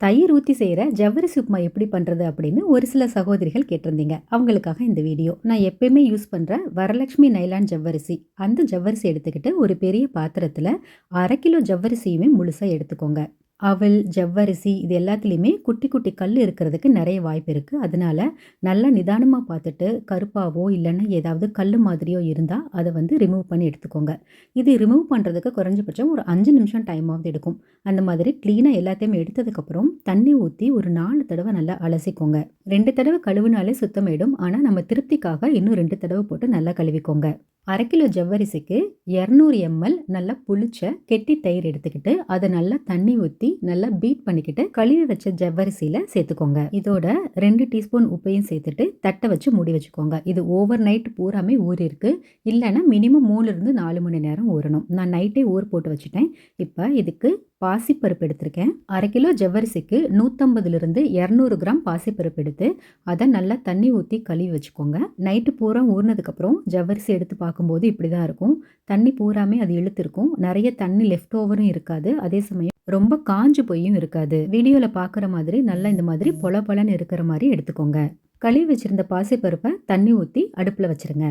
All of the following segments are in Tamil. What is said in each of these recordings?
தயிர் ஊற்றி செய்கிற ஜவ்வரிசி உப்புமா எப்படி பண்ணுறது அப்படின்னு ஒரு சில சகோதரிகள் கேட்டிருந்தீங்க. அவங்களுக்காக இந்த வீடியோ. நான் எப்பயுமே யூஸ் பண்ணுற வரலட்சுமி நைலான் ஜவ்வரிசி, அந்த ஜவ்வரிசி எடுத்துக்கிட்டு ஒரு பெரிய பாத்திரத்தில் 1/2 கிலோ ஜவ்வரிசியுமே முழுசாக எடுத்துக்கோங்க. அவல், ஜவ்வரிசி இது எல்லாத்துலேயுமே குட்டி குட்டி கல் இருக்கிறதுக்கு நிறைய வாய்ப்பு இருக்குது. அதனால நல்லா நிதானமாக பார்த்துட்டு கருப்பாவோ இல்லைன்னா ஏதாவது கல் மாதிரியோ இருந்தால் அதை வந்து ரிமூவ் பண்ணி எடுத்துக்கோங்க. இது ரிமூவ் பண்ணுறதுக்கு குறைஞ்சபட்சம் ஒரு 5 நிமிஷம் டைமாவது எடுக்கும். அந்த மாதிரி க்ளீனாக எல்லாத்தையுமே எடுத்ததுக்கப்புறம் தண்ணி ஊற்றி ஒரு 4 தடவை நல்லா அலசிக்கோங்க. 2 தடவை கழுவுனாலே சுத்தமாயிடும். ஆனால் நம்ம திருப்திக்காக இன்னும் 2 தடவை போட்டு நல்லா கழுவிக்கோங்க. 1/2 கிலோ ஜவ்வரிசிக்கு 200 ml நல்லா புளிச்ச கெட்டி தயிர் எடுத்துக்கிட்டு அதை நல்லா தண்ணி ஊற்றி நல்லா பீட் பண்ணிக்கிட்டு கழுவி வச்ச ஜவ்வரிசியில் சேர்த்துக்கோங்க. இதோட 2 டீஸ்பூன் உப்பையும் சேர்த்துட்டு தட்டை வச்சு மூடி வச்சுக்கோங்க. இது ஓவர் நைட் பூராமே ஊறி இருக்கு. இல்லைன்னா மினிமம் 3 to 4 மணி நேரம் ஊறணும். நான் நைட்டே ஊர் போட்டு வச்சுட்டேன். இப்போ இதுக்கு பாசிப்பருப்பு எடுத்திருக்கேன். 1/2 கிலோ ஜவ்வரிசிக்கு 150 to 200 கிராம் பாசிப்பருப்பு எடுத்து அதை நல்லா தண்ணி ஊற்றி கழுவி வச்சுக்கோங்க. நைட்டு பூரா ஊறினதுக்கப்புறம் ஜவ்வரிசி எடுத்து பார்க்கும்போது இப்படி தான் இருக்கும். தண்ணி பூராமே அது இழுத்துருக்கும். நிறைய தண்ணி லெஃப்ட் ஓவரும் இருக்காது. அதே சமயம் ரொம்ப காஞ்சு போயும் இருக்காது. வீடியோவில் பார்க்குற மாதிரி நல்லா இந்த மாதிரி பொல பொலன்னு இருக்கிற மாதிரி எடுத்துக்கோங்க. கழுவி வச்சிருந்த பாசிப்பருப்பை தண்ணி ஊற்றி அடுப்பில் வச்சுருங்க.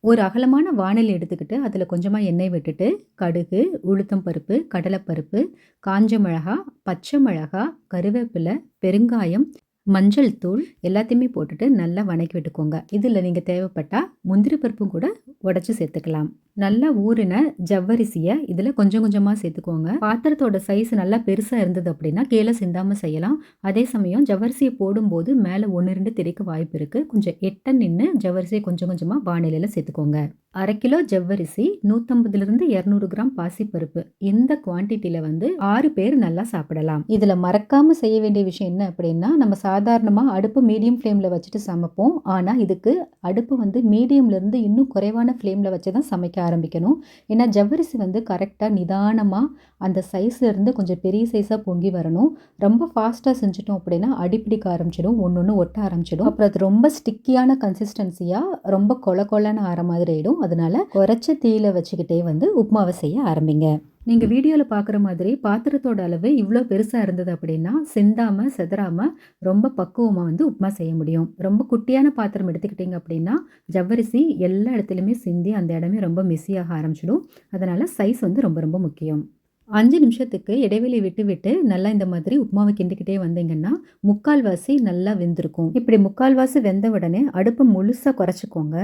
ஒரு அகலமான வாணலி எடுத்துக்கிட்டு அதில் கொஞ்சமாக எண்ணெய் விட்டுட்டு கடுகு, உளுத்தம் பருப்பு, கடலைப்பருப்பு, காஞ்ச மிளகா, பச்சை மிளகா, கருவேப்பிலை, பெருங்காயம், மஞ்சள் தூள் எல்லாத்தையுமே போட்டுட்டு நல்லா வணக்கி விட்டுக்கோங்க. இதில் நீங்கள் தேவைப்பட்டால் முந்திரி பருப்பும் கூட உடச்சி சேர்த்துக்கலாம். நல்லா ஊறின ஜவ்வரிசியை இதில் கொஞ்சம் கொஞ்சமாக சேர்த்துக்கோங்க. பாத்திரத்தோட சைஸ் நல்லா பெருசாக இருந்தது அப்படின்னா கீழே சிந்தாமல் செய்யலாம். அதே சமயம் ஜவ்வரிசியை போடும்போது மேலே 1-2 தெறிக்க வாய்ப்பு இருக்குது. கொஞ்சம் எட்ட நின்று ஜவ்வரிசியை கொஞ்சம் கொஞ்சமாக வானிலையில் சேர்த்துக்கோங்க. 1/2 கிலோ ஜவ்வரிசி, 150 to 200 கிராம் பாசிப்பருப்பு, இந்த குவான்டிட்டியில் வந்து 6 பேர் நல்லா சாப்பிடலாம். இதில் மறக்காமல் செய்ய வேண்டிய விஷயம் என்ன அப்படின்னா, நம்ம சாதாரணமாக அடுப்பு மீடியம் ஃப்ளேமில் வச்சுட்டு சமைப்போம். ஆனால் இதுக்கு அடுப்பு வந்து மீடியம்லேருந்து இன்னும் குறைவான ஃப்ளேமில் வச்சு தான் சமைக்க ஆரம்பிக்கணும். ஏன்னா ஜவ்வரிசி வந்து கரெக்டாக நிதானமாக அந்த சைஸ்லேருந்து கொஞ்சம் பெரிய சைஸாக பொங்கி வரணும். ரொம்ப ஃபாஸ்ட்டாக செஞ்சிட்டோம் அப்படின்னா அடிப்பிடிக்க ஆரம்பிச்சிடும், ஒன்று ஒட்ட ஆரம்பிச்சிடும். அப்புறம் அது ரொம்ப ஸ்டிக்கியான கன்சிஸ்டன்சியாக ரொம்ப கொல கொலன்னு ஆற மாதிரி ஆகிடும். அதனால குறைச்ச தீயில வச்சுக்கிட்டே வந்து உப்புமாவை செய்ய ஆரம்பிங்க. நீங்கள் வீடியோவில் பார்க்குற மாதிரி பாத்திரத்தோட அளவு இவ்வளோ பெருசாக இருந்தது அப்படின்னா சிந்தாமல் செதறாமல் ரொம்ப பக்குவமாக வந்து உப்புமா செய்ய முடியும். ரொம்ப குட்டியான பாத்திரம் எடுத்துக்கிட்டிங்க அப்படின்னா ஜவ்வரிசி எல்லா இடத்துலையுமே சிந்தி அந்த இடமே ரொம்ப மெஸ்ஸியாக ஆரம்பிச்சிடும். அதனால் சைஸ் வந்து ரொம்ப ரொம்ப முக்கியம். 5 நிமிஷத்துக்கு இடைவெளி விட்டு விட்டு நல்லா இந்த மாதிரி உப்புமாவை கிண்டிக்கிட்டே வந்தீங்கன்னா 3/4வாசி நல்லா வெந்திருக்கும். இப்படி 3/4வாசி வெந்த உடனே அடுப்பை முழுசாக குறைச்சிக்கோங்க.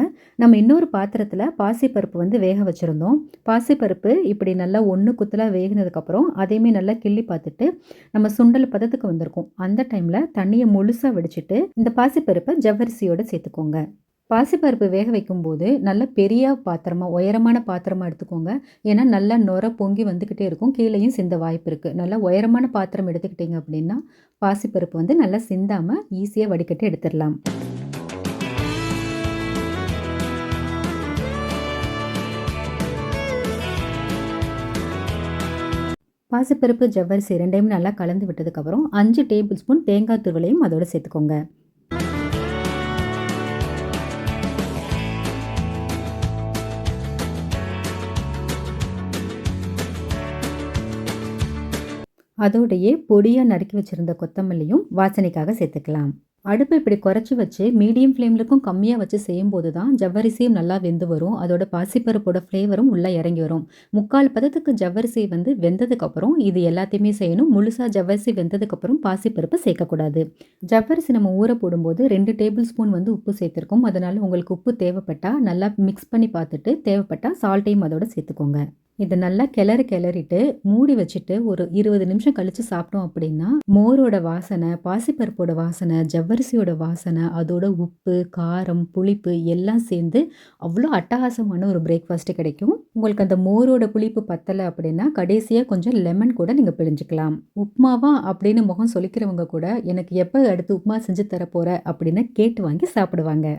நம்ம இன்னொரு பாத்திரத்தில் பாசிப்பருப்பு வந்து வேக வச்சுருந்தோம். பாசிப்பருப்பு இப்படி நல்லா ஒன்று குத்தலாக வேகினதுக்கப்புறம் அதையுமே நல்லா கிள்ளி பார்த்துட்டு நம்ம சுண்டல் பதத்துக்கு வந்திருக்கும். அந்த டைமில் தண்ணியை முழுசாக வடிச்சிட்டு இந்த பாசிப்பருப்பை ஜவ்வரிசியோடு சேர்த்துக்கோங்க. பாசிப்பருப்பு வேக வைக்கும்போது நல்ல பெரிய பாத்திரமாக உயரமான பாத்திரமாக எடுத்துக்கோங்க. ஏன்னா நல்லா நுர பொங்கி வந்துக்கிட்டே இருக்கும், கீழேயும் சிந்த வாய்ப்பு இருக்குது. நல்லா உயரமான பாத்திரம் எடுத்துக்கிட்டிங்க அப்படின்னா பாசிப்பருப்பு வந்து நல்லா சிந்தாமல் ஈஸியாக வடிகட்டி எடுத்துடலாம். பாசிப்பருப்பு ஜவ்வரிசி 2யும் நல்லா கலந்து விட்டதுக்கப்புறம் 5 டேபிள் ஸ்பூன் தேங்காய் துருவலையும் அதோடு சேர்த்துக்கோங்க. அதோடையே பொடியாக நறுக்கி வச்சுருந்த கொத்தமல்லியும் வாசனைக்காக சேர்த்துக்கலாம். அடுப்பை இப்படி குறைச்சி வச்சு மீடியம் ஃப்ளேம்லுக்கும் கம்மியாக வச்சு செய்யும்போது தான் ஜவ்வரிசியும் நல்லா வெந்து வரும். அதோட பாசிப்பருப்போட ஃப்ளேவரும் உள்ளே இறங்கி வரும். 3/4 பதத்துக்கு ஜவ்வரிசி வந்து வெந்ததுக்கப்புறம் இது எல்லாத்தையுமே செய்யணும். முழுசாக ஜவ்வரிசி வெந்ததுக்கப்புறம் பாசிப்பருப்பு சேர்க்கக்கூடாது. ஜவ்வரிசி நம்ம ஊற போடும்போது 2 டேபிள் ஸ்பூன் வந்து உப்பு சேர்த்துருக்கோம். அதனால் உங்களுக்கு உப்பு தேவைப்பட்டால் நல்லா மிக்ஸ் பண்ணி பார்த்துட்டு தேவைப்பட்டால் சால்ட்டையும் அதோட சேர்த்துக்கோங்க. இதை நல்லா கிளறிட்டு மூடி வச்சுட்டு ஒரு 20 நிமிஷம் கழித்து சாப்பிட்டோம் அப்படின்னா மோரோட வாசனை, பாசிப்பருப்போட வாசனை, ஜவ்வரிசியோட வாசனை, அதோட உப்பு, காரம், புளிப்பு எல்லாம் சேர்ந்து அவ்வளோ அட்டகாசமான ஒரு பிரேக்ஃபாஸ்ட்டு கிடைக்கும். உங்களுக்கு அந்த மோரோட புளிப்பு பத்தலை அப்படின்னா கடைசியாக கொஞ்சம் லெமன் கூட நீங்கள் பிழிஞ்சிக்கலாம். உப்புமாவா அப்படின்னு முகம் சொல்லிக்கிறவங்க கூட எனக்கு எப்போ அடுத்து உப்புமா செஞ்சு தரப்போகிற அப்படின்னு கேட்டு வாங்கி சாப்பிடுவாங்க.